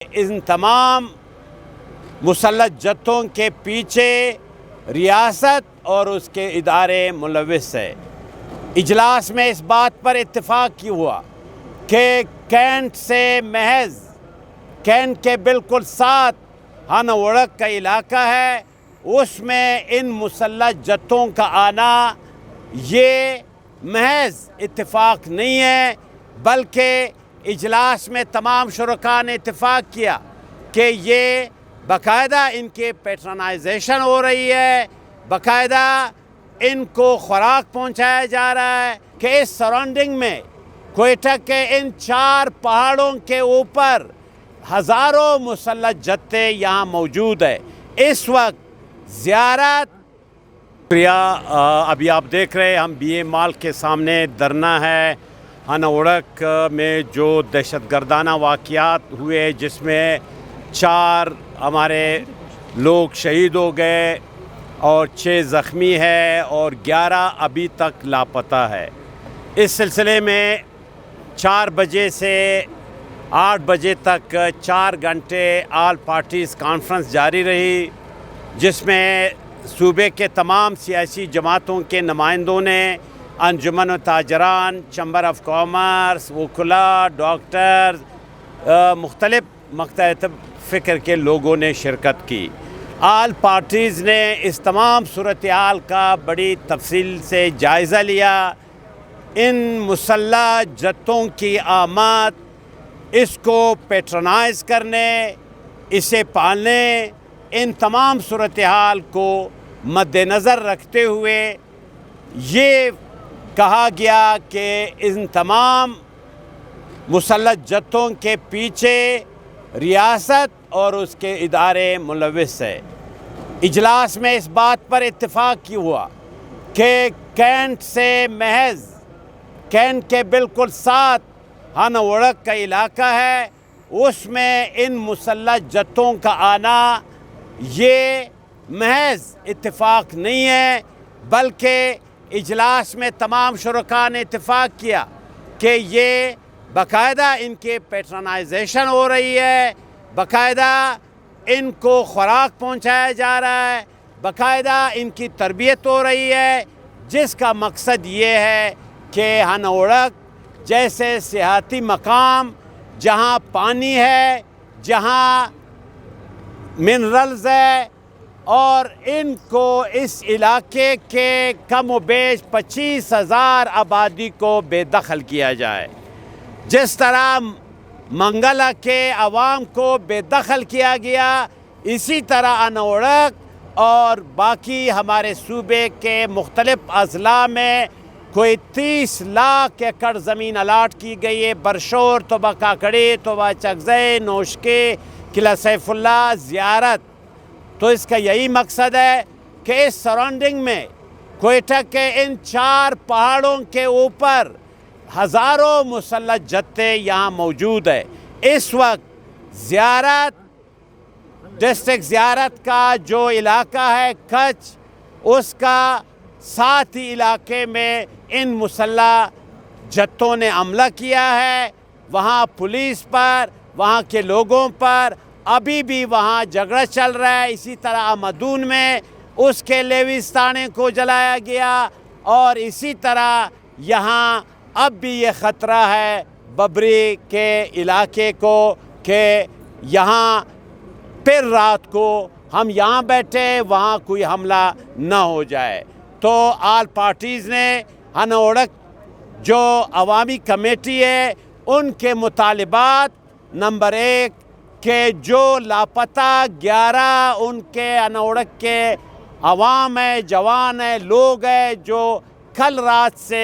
ان تمام مسلح جتھوں کے پیچھے ریاست اور اس کے ادارے ملوث ہے۔ اجلاس میں اس بات پر اتفاق کی ہوا کہ کینٹ سے محض کینٹ کے بالکل ساتھ ہانوڑک کا علاقہ ہے، اس میں ان مسلح جتھوں کا آنا یہ محض اتفاق نہیں ہے، بلکہ اجلاس میں تمام شرکاء نے اتفاق کیا کہ یہ باقاعدہ ان کے پیٹرنائزیشن ہو رہی ہے، باقاعدہ ان کو خوراک پہنچایا جا رہا ہے کہ اس سراؤنڈنگ میں کوئٹہ کے ان 4 پہاڑوں کے اوپر ہزاروں مسلح جتھے یہاں موجود ہے۔ اس وقت زیارت ابھی آپ دیکھ رہے ہیں ہم بی اے مال کے سامنے دھرنا ہے۔ ہانوڑک میں جو دہشت گردانہ واقعات ہوئے جس میں 4 ہمارے لوگ شہید ہو گئے اور 6 زخمی ہے اور 11 ابھی تک لاپتہ ہے۔ اس سلسلے میں 4 بجے سے 8 بجے تک 4 گھنٹے آل پارٹیز کانفرنس جاری رہی، جس میں صوبے کے تمام سیاسی جماعتوں کے نمائندوں نے، انجمن تاجران، چیمبر آف کامرس، وکلاء، ڈاکٹرز، مختلف مختلف فکر کے لوگوں نے شرکت کی۔ آل پارٹیز نے اس تمام صورتحال کا بڑی تفصیل سے جائزہ لیا۔ ان مسلح جتھوں کی آمد، اس کو پیٹرنائز کرنے، اسے پالنے، ان تمام صورتحال کو مد نظر رکھتے ہوئے یہ کہا گیا کہ ان تمام مسلح جتھوں کے پیچھے ریاست اور اس کے ادارے ملوث ہے۔ اجلاس میں اس بات پر اتفاق کی ہوا کہ کینٹ سے محض کینٹ کے بالکل ساتھ ہانوڑک کا علاقہ ہے، اس میں ان مسلح جتھوں کا آنا یہ محض اتفاق نہیں ہے، بلکہ اجلاس میں تمام شرکاء نے اتفاق کیا کہ یہ باقاعدہ ان کے پیٹرنائزیشن ہو رہی ہے، باقاعدہ ان کو خوراک پہنچایا جا رہا ہے، باقاعدہ ان کی تربیت ہو رہی ہے، جس کا مقصد یہ ہے کہ ہانوڑک جیسے سیاحتی مقام جہاں پانی ہے، جہاں منرلز ہے، اور ان کو اس علاقے کے کم و بیش 25,000 آبادی کو بے دخل کیا جائے۔ جس طرح منگلا کے عوام کو بے دخل کیا گیا، اسی طرح ہانوڑک اور باقی ہمارے صوبے کے مختلف اضلاع میں کوئی 30 لاکھ ایکڑ زمین الاٹ کی گئی ہے۔ برشور، توبہ کاکڑی، توبہ چکزئی، نوشکی، قلعہ سیف اللہ، زیارت۔ تو اس کا یہی مقصد ہے کہ اس سراؤنڈنگ میں کوئٹہ کے ان 4 پہاڑوں کے اوپر ہزاروں مسلح جتھے یہاں موجود ہے۔ اس وقت زیارت ڈسٹرکٹ زیارت کا جو علاقہ ہے کچھ، اس کا ساتھ ہی علاقے میں ان مسلح جتھوں نے حملہ کیا ہے۔ وہاں پولیس پر، وہاں کے لوگوں پر ابھی بھی وہاں جھگڑا چل رہا ہے۔ اسی طرح آمدون میں اس کے لیویز تانے کو جلایا گیا، اور اسی طرح یہاں اب بھی یہ خطرہ ہے ببری کے علاقے کو کہ یہاں پھر رات کو ہم یہاں بیٹھے وہاں کوئی حملہ نہ ہو جائے۔ تو آل پارٹیز نے ہانوڑک جو عوامی کمیٹی ہے ان کے مطالبات، نمبر 1 کہ جو لاپتہ 11 ان کے ہانوڑک کے عوام ہے، جوان ہے، لوگ ہیں جو کل رات سے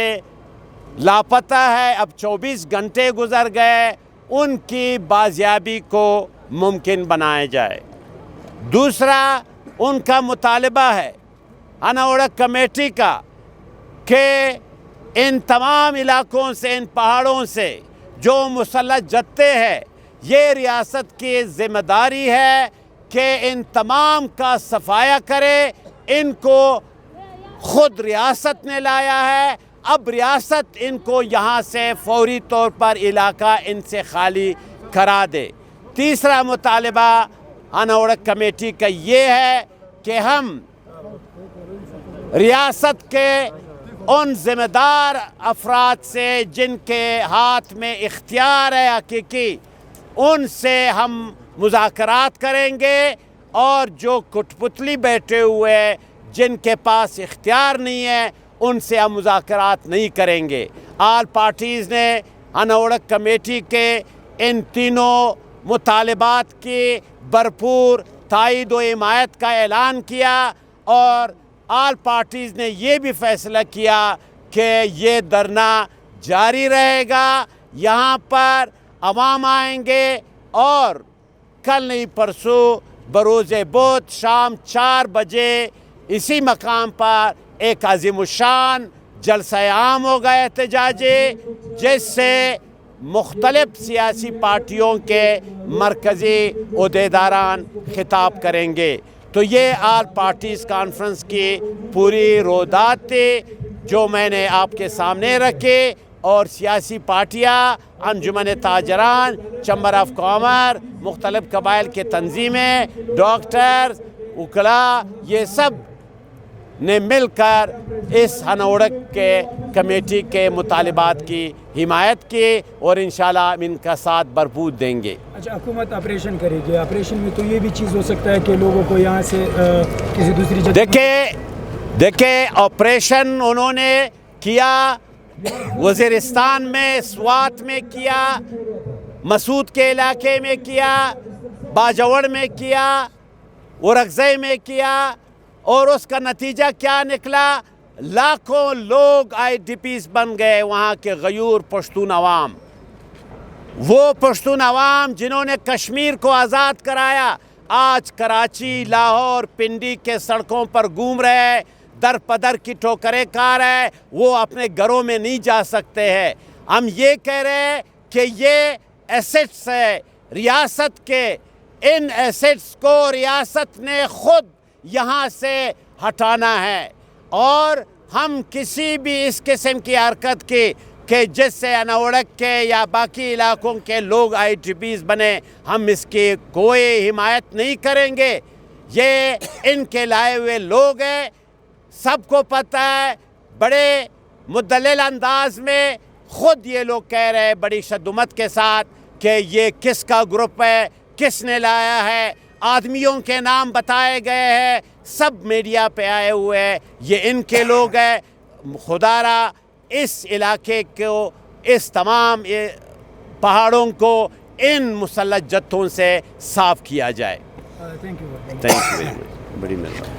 لاپتہ ہے، اب 24 گھنٹے گزر گئے، ان کی بازیابی کو ممکن بنایا جائے۔ دوسرا ان کا مطالبہ ہے ہانوڑک کمیٹی کا کہ ان تمام علاقوں سے، ان پہاڑوں سے جو مسلح جتھے ہیں، یہ ریاست کی ذمہ داری ہے کہ ان تمام کا صفایا کرے۔ ان کو خود ریاست نے لایا ہے، اب ریاست ان کو یہاں سے فوری طور پر علاقہ ان سے خالی کرا دے۔ تیسرا مطالبہ ہنہ اوڑک کمیٹی کا یہ ہے کہ ہم ریاست کے ان ذمہ دار افراد سے جن کے ہاتھ میں اختیار ہے حقیقی، ان سے ہم مذاکرات کریں گے، اور جو کٹ پتلی بیٹھے ہوئے جن کے پاس اختیار نہیں ہے ان سے ہم مذاکرات نہیں کریں گے۔ آل پارٹیز نے ہنہ اوڑک کمیٹی کے ان تینوں مطالبات کی بھرپور تائید و حمایت کا اعلان کیا، اور آل پارٹیز نے یہ بھی فیصلہ کیا کہ یہ دھرنا جاری رہے گا۔ یہاں پر عوام آئیں گے، اور کل نہیں پرسوں بروز بدھ شام 4 بجے اسی مقام پر ایک عظیم الشان جلسہ عام ہوگا احتجاجی، جس سے مختلف سیاسی پارٹیوں کے مرکزی عہدیداران خطاب کریں گے۔ تو یہ آل پارٹیز کانفرنس کی پوری رویداد تھی جو میں نے آپ کے سامنے رکھے، اور سیاسی پارٹیاں، انجمن تاجران، چیمبر آف کامرس، مختلف قبائل کے تنظیمیں، ڈاکٹرز، وکلاء، یہ سب نے مل کر اس ہنہ اوڑک کے کمیٹی کے مطالبات کی حمایت کی، اور انشاءاللہ ہم ان کا ساتھ بھرپور دیں گے۔ اچھا، حکومت آپریشن کرے گی، آپریشن میں تو یہ بھی چیز ہو سکتا ہے کہ لوگوں کو یہاں سے کسی دوسری جگہ دیکھیں آپریشن انہوں نے کیا، وزیرستان میں، سوات میں کیا، مسعود کے علاقے میں کیا، باجوڑ میں کیا، اورکزئی میں کیا، اور اس کا نتیجہ کیا نکلا؟ لاکھوں لوگ آئی ڈی پیز بن گئے، وہاں کے غیور پشتون عوام، وہ پشتون عوام جنہوں نے کشمیر کو آزاد کرایا، آج کراچی، لاہور، پنڈی کے سڑکوں پر گھوم رہے ہیں، در پدر کی ٹھوکریں کھا رہے ہیں، وہ اپنے گھروں میں نہیں جا سکتے ہیں۔ ہم یہ کہہ رہے ہیں کہ یہ ایسٹس ہے ریاست کے، ان ایسٹس کو ریاست نے خود یہاں سے ہٹانا ہے، اور ہم کسی بھی اس قسم کی حرکت کی کہ جس سے ہنہ اوڑک کے یا باقی علاقوں کے لوگ آئی ٹی پیز بنے، ہم اس کی کوئی حمایت نہیں کریں گے۔ یہ ان کے لائے ہوئے لوگ ہیں، سب کو پتہ ہے، بڑے مدلل انداز میں خود یہ لوگ کہہ رہے ہیں بڑی شدت کے ساتھ کہ یہ کس کا گروپ ہے، کس نے لایا ہے، آدمیوں کے نام بتائے گئے ہیں، سب میڈیا پہ آئے ہوئے ہیں، یہ ان کے لوگ ہیں۔ خدا را اس علاقے کو، اس تمام پہاڑوں کو ان مسلح جتھوں سے صاف کیا جائے۔ تھینک یو ویری مچ، بڑی مہربانی۔